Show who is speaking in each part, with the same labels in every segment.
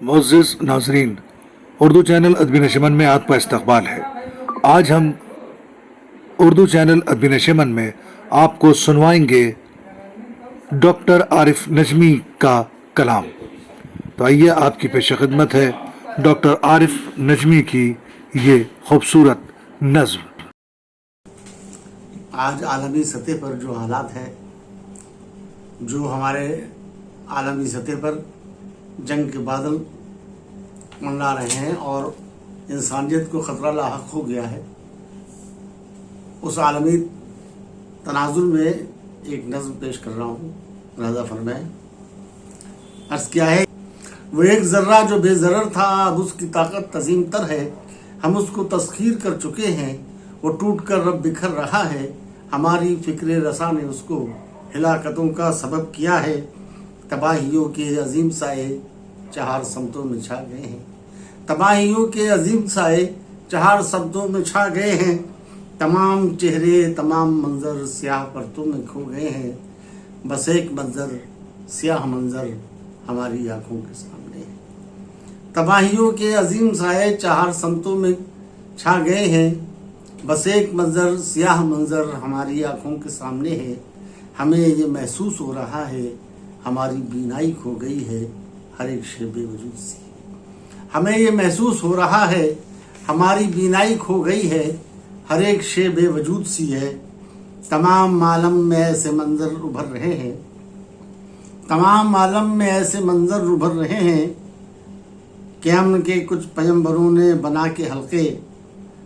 Speaker 1: मुअज़्ज़िज़ नाज़रीन, उर्दू चैनल अदबी नशमन में आपका इस्तकबाल है। आज हम उर्दू चैनल अदबी नशमन में आपको सुनवाएंगे डॉक्टर आरिफ नजमी का कलाम। तो आइए आपकी पेश खिदमत है डॉक्टर आरिफ नजमी की ये खूबसूरत नज़्म।
Speaker 2: आज आलमी सतह पर जो हालात है, जो हमारे आलमी सतह पर जंग के बादल मंडरा रहे हैं और इंसानियत को ख़तरा लाहक हो गया है, उस आलमी तनाजुर में एक नज़्म पेश कर रहा हूँ। लिहाजा फरमाएं। अर्ज़ किया है, वो एक ज़र्रा जो बेज़रर था, अब उसकी ताकत अज़ीम तर है। हम उसको तस्खीर कर चुके हैं, वो टूट कर रब बिखर रहा है। हमारी फ़िक्र रसा ने उसको हिलाकतों का सबब किया है। तबाहियों के अजीम साए चार समतों में छा गए हैं। तबाहियों के अजीम साए चार शब्दों में छा गए हैं। तमाम चेहरे तमाम मंजर स्याह परतों में खो गए हैं। बस एक मंजर स्याह मंजर हमारी आंखों के सामने है। तबाहियों के अजीम साए चार समतों में छा गए हैं। बस एक मंजर स्याह मंजर हमारी आंखों के सामने है। हमें ये महसूस हो रहा है, हमारी बीनाई खो गई है हर एक शे बेवजूद सी। हमें ये महसूस हो रहा है, हमारी बीनाई खो गई है हर एक शे बेवजूद सी है। तमाम आलम में ऐसे मंजर उभर रहे हैं। तमाम आलम में ऐसे मंजर उभर रहे हैं कि अमन के कुछ पैगंबरों ने बना के हल्के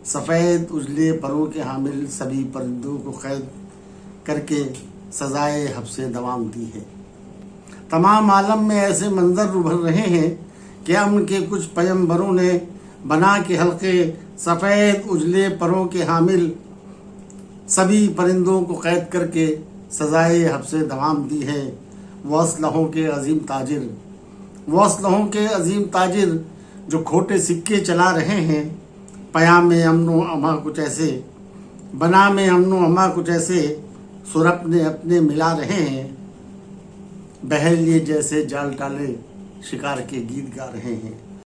Speaker 2: सफ़ेद उजले परों के हामिल सभी परिंदों को कैद करके सजाए हब्से दवाम दी है। तमाम आलम में ऐसे मंजर उभर रहे हैं कि अमन के कुछ पैगंबरों ने बना के हल्के सफ़ेद उजले परों के हामिल सभी परिंदों को कैद करके सजाए हब्से दवाम दी है। वो असलहों के अजीम ताजिर, वो असलहों के अजीम ताजिर जो खोटे सिक्के चला रहे हैं। पयाम में अमनो अमा कुछ ऐसे, बना में अमनो अमा कुछ ऐसे सुर अपने मिला रहे हैं। बहलिए जैसे जाल टाले शिकार के गीत गा रहे हैं।